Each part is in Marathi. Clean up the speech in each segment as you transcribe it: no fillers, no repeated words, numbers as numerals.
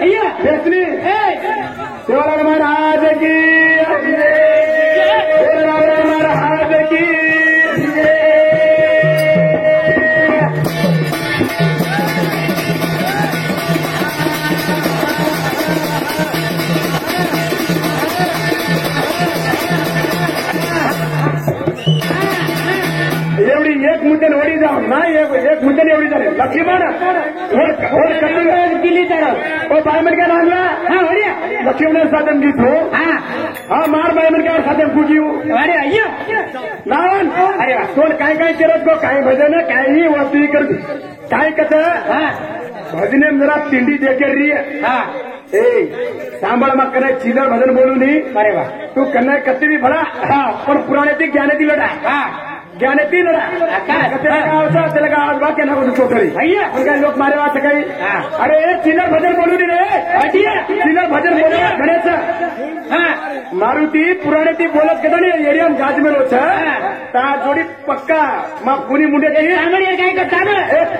अय्या बेसनी शिवराज महाराज की शिवराज महाराज की एवढी एक मुद्द्याने वडी जाऊ नाही एक मुद्द्याने एवढी झाली लक्ष्मण दिली तर बायमन काय लागला हा वड्या लक्ष्मण साधन घेतो हा मार बायमन काय साधन कुठीऊ अरे अय्या लावण अरे कोण काय काय करत गो काय भजन काही वस्तू कर काय कसं भजने जरा तिंडी देकर री ए सांभाळ मग कन्या चिलर भजन बोलू नये अरे वा तू कन्या कत्ती भी भला पण पुराण्याची ज्ञानाची लढा ज्ञानाची लढा त्याला गावात वाक्य नको चोकरी काय लोक मारे वाच काही अरे चिलर भजन बोलू नये रे चिलर भजन बोल गणेश मारुती पुराण्याची बोलत कदा नाही एरिया गाजमेलो ता जोडी पक्का मग कुणी मुंडे काय करता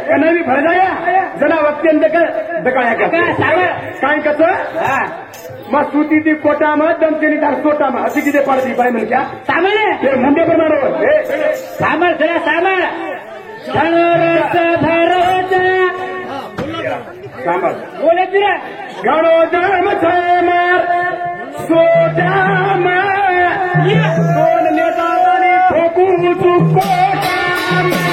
कन्या भी भर जाया जना वक्ती दकाळ्या काय कसं मग सुती ती कोटामा दमचेनी तार सोटामा अशी किती पाडती बाय म्हणजे क्या सामने ते मुंडे पण मारो सामर जरा सामर धनोरस भरोसा सांभाळ बोले तुला गणो जन्म मार सोटामा दोन नेता ठोकू तू कोटामा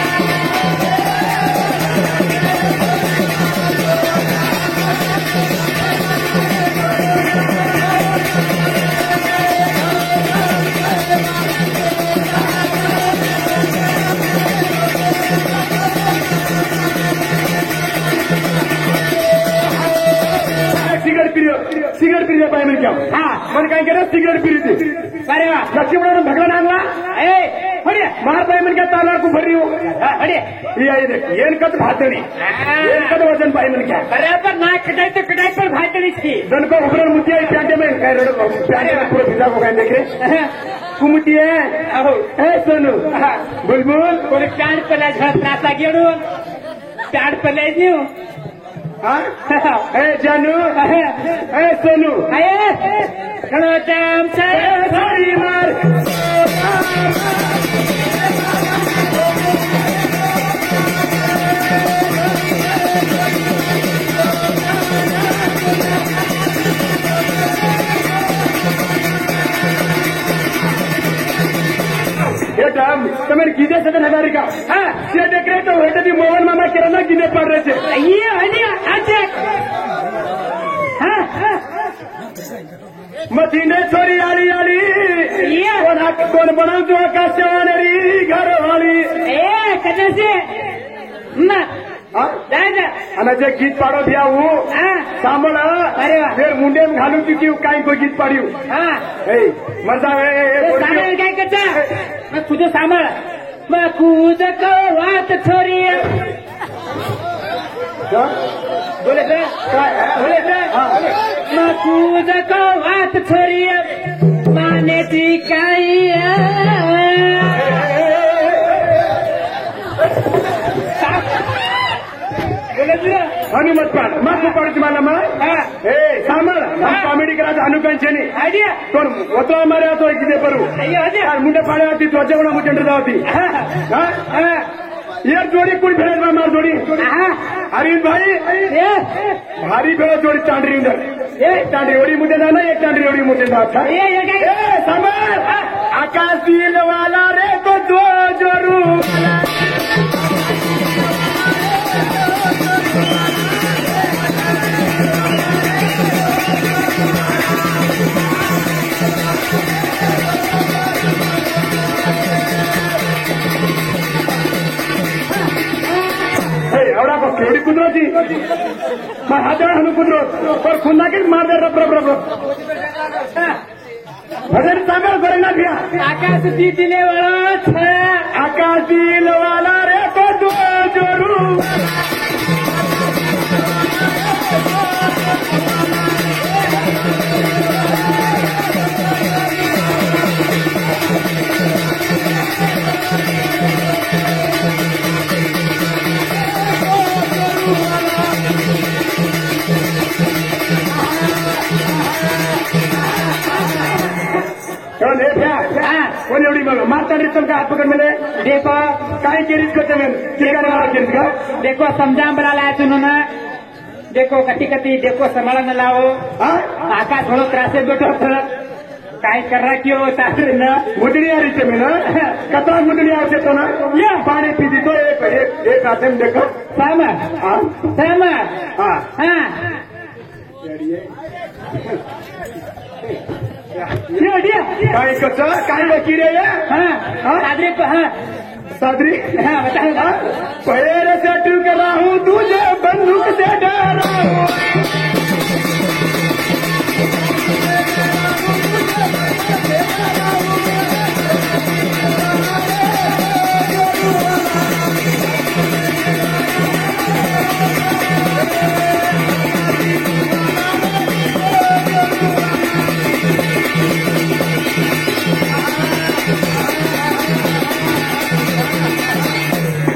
सिगरेट पिरिया पाय म्हणजे मन काय केलं सिगरेट पिरी अरे वा लक्ष्मण भगवान आणला मार पाय म्हणजे ताला को भरी ಏನ್ಕತ್ ಭಾತಣಿ ಏನ್ಕತ್ ವಜನ್ ಪಾಯ ಮನ್ಕ್ಯಾ बराबर ना कटाई तो कटाई पर भातड़ी थी दन को उबरन मुतिया प्यांटे में कह रहे प्यांटे में पूरा भिजा को कह देखे कुमती है ए सोनू बुलबुल कोणी प्याड पला झळ त्रासा गेडू प्याड पले न्यू ए जानू ए सोनू खणो टाइम से सारी मार તમે કીધે છે નગારિકા જે ડેકરેટ હોય તે મોહન મામા કેરાના કીધે પાડ રહે છે ये हनिया आजे मदीने छोरी आली आली कोण बनवतो आकाशवाणी घर वाली ए कने से ना दादा અને જે ગીત પાડો ભી આવું સાંભળ અરે વાહ ફેર મુંડે ઘાલું ચૂક્યું કાંઈ કોઈ ગીત પાડ્યું એ મજા આવે सामने काय करता मैं तुझे सांभाळ मैं कूद को वात छोरी बोले थे बोले थे मैं कूद को वात छोरी माने ती काई हनुमत पाड मग पाडची मला मग हे सांभाळ कॉमेडी करायचं अनुकांक्षणी आयडिया कोण होतो मारे होतो किती परू मुंडे पाड्यावरती त्वचा कोणा मुचंड जावती एक जोडी कुणी फेरेल मार जोडी अरविंद भाई भारी फेर जोडी चांडरी एक चांडरी एवढी मुद्दे जा ना एक चांडरी एवढी मुद्दे जा सांभाळ आकाश दिल वाला रे तो दो जोरू एवढा केवढी कुदरती मग हात हनु कुदरत पर खुन्ना की मार दे रब रब रब भजन सांगा करेंगे भैया आकाश दी दिले वाला आकाश दिल वाला रे तो दो जोरू कोण एवढी मग मारता रितम का हाथ पकड़ मिले देखो काय केरीज करते मैं किरकाने मारा केरीज का देखो समझा बड़ा लाया तुमने देखो कटी कटी देखो संभाला न लाओ आकाश थोड़ा त्रासे बैठो काय कर रहा क्यों होता है ना मुंडली आ रही मैं ना कतरा मुंडली आवते तो ना ये पानी पी दी तो एक हाथे में देखो सहमत काय कसं काय बाकी रे सादरी सादरी बता पैर से टूक रहा हूँ तुझे बंदूक से डरा हूँ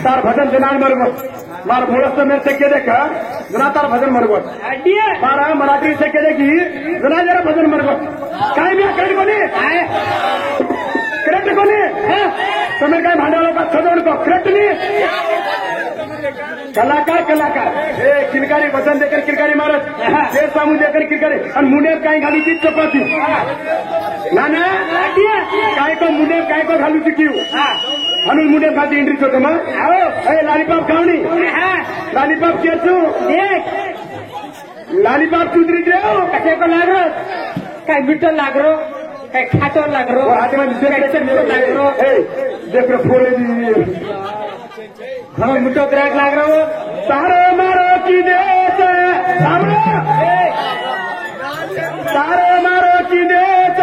तार भजन जनान बरोबर मार मोड़स मेरे से के देखा जना तार भजन बरोबर मारा मराठी से के देखी जना जरा भजन बरोबर काय मी करेक्ट कोणी करेक्ट कोणी तुम्ही काय भांडवल का सजवण को करेक्ट नहीं कलाकार कलाकार हे किरकारी भजन देकर किरकारी मारत शेर सामू देकर किरकारी आणि मुंडेत काय घालू ती चपाती ना ना काय को मुंडे काय को घालू ती क्यू म्हणून मुंडे खाती एंट्री होतो मग लालीपाप खावणी लालीपाप केसू लालीपाप चुदरी देव कसे को लागरो काय मिठो लागरो काय खाटो लागरो हाथ में लागरो देख रे फोड़े हम मिठो क्रैक लाग रहा हो तारो मारो की देश तारो मारो की देश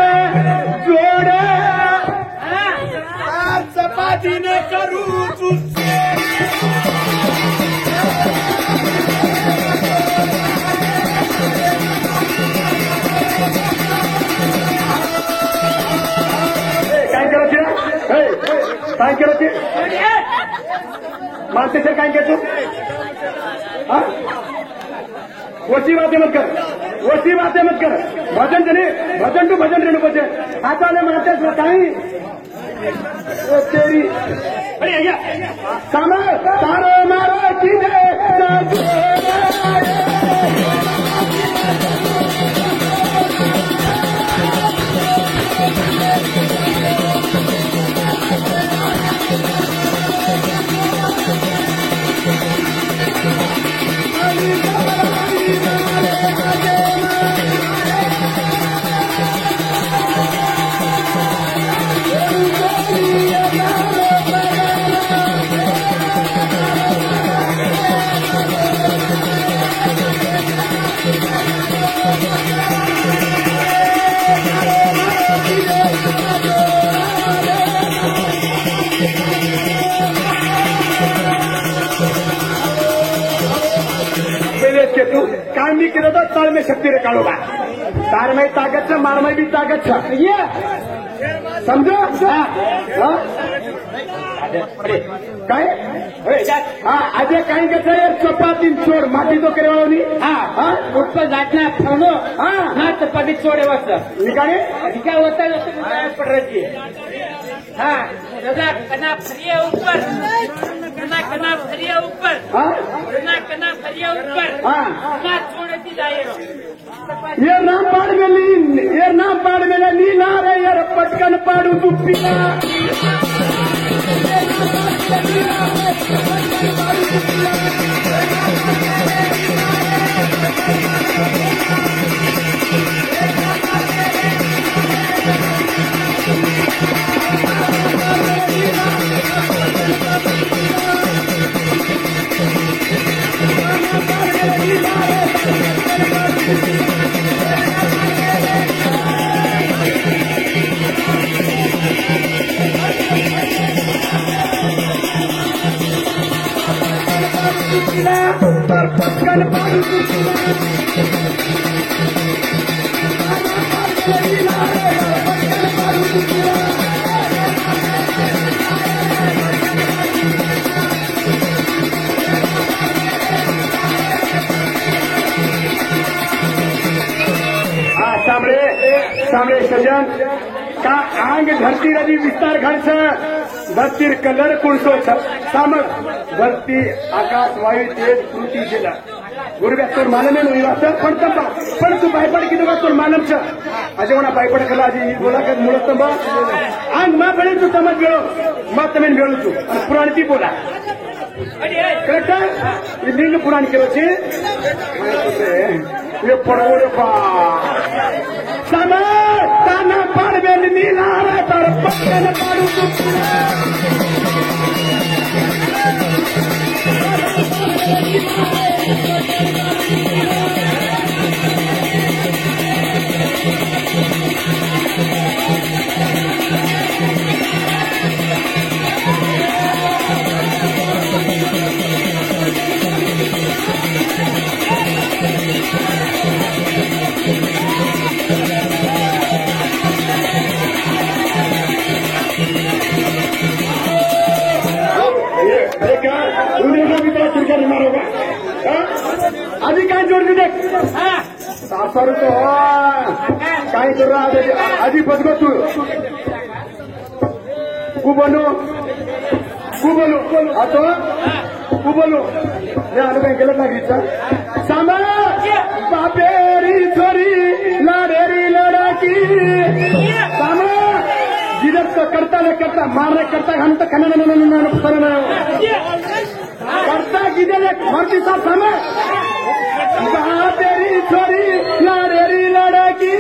जोड़े चपाती ने करूँ तुझसे काय करत मानते सर काय कहते वसी बातें मत कर भजन जने भजन टू भजन रेणु बचे हाथ वाले मानते बताई तेरी अरे भैया तारो मारो की तू काम भी केलं तर ताळ में शक्ती रे काढोबा तार में ताकत छ मार में भी ताकत छ ये समझो काय આજે કઈ કે છે ચપાતી છોડ માટી તો કરવાનો નહીં ઉપર જાતના ફોનો ના ચપાતી છોડ એવા છે નિકાળે નિકા હોતા પડ રહી હા દાદા કના ફરિયા ઉપર કના ફરિયા ઉપર કના ફરિયા ઉપર ના છોડતી જાય ये नाम पाड़ मेला नीला रे यार पटकन पाड़ू तू पिला पटकन पाड़ू तू सामने सज्जन का आंग धरती रवि विस्तार घर से धरती कलर कुणसो सामक धरती आकाश वायु तेज कृति जिला गुरुव्या तोर मालमे नो इवास पण तू भयपड की तुका तोर मालम छ अजवना भयपड कला जी बोला के मुळस्तंब आंग मा बळे तू समज गेलो मा तमेन गेलो तू पुराण ती बोला करेक्ट लिंग पुराण केलो छे ये पडवो पा समा ताना पाडबे नीला रे तर पक्कन पाडू तू आधी काय जोडली देख सासर तो काय कर रहा है आधी बदगो तू बोलो आता बोलो या काही गलत लागलीचा सामा बापेरी छोरी लाडेरी लड़ाकी सामा जिदक करता न करता मारने करता हम तो खनन करता गिदे मरती सा समय तेरी छोरी लाडेरी लड़ाकी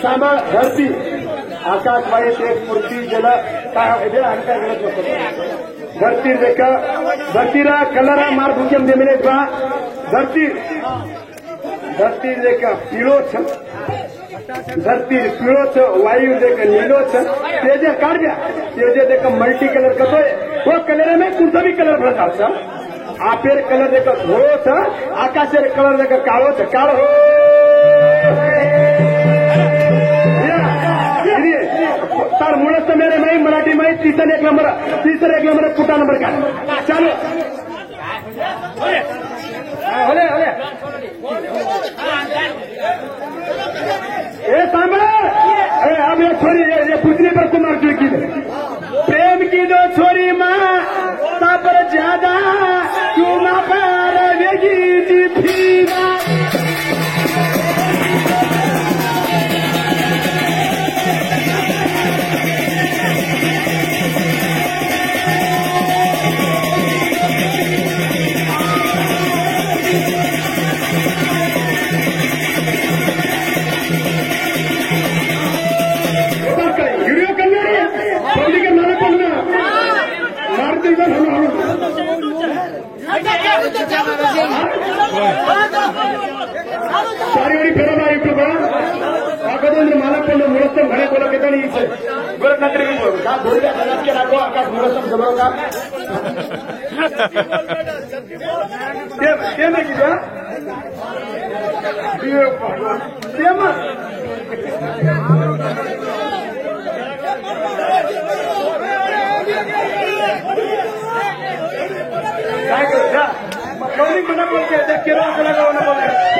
सामा धरती आकाश वायु तेज मूर्ती जल काय गलत धरती देख धरतीरा कलर मार भूक्यम देमिले धरती देख पीळो छ धरती पीळो छ वायु देख नीलो छ तेजे काढ द्या तेजे देख मल्टी कलर कसोय वो कलर में कुठचा भी कलर भरता छ आपेर कलर देख धोळो छ आकाशेर कलर देख काळो छ काळो सर मुळस्त मेरे में मराठी में तीसरा एक नंबर पुटा नंबर का चलो ए सांभा अब ये छोरी ये पूछने पर कुमार जी की प्रेम की जो छोरी माँ पर ज्यादा क्यों ना पारेगी दीपीना सारी फेरा मारी मालक मुळस्तम घरे बोला के गोरख नंतर गोरिया गलत के राखो आकाश मुळस्तम जबरो का ते नाही किया ते मग काय करू कौनी मना बोलते केरळ लगाओ ना बोलते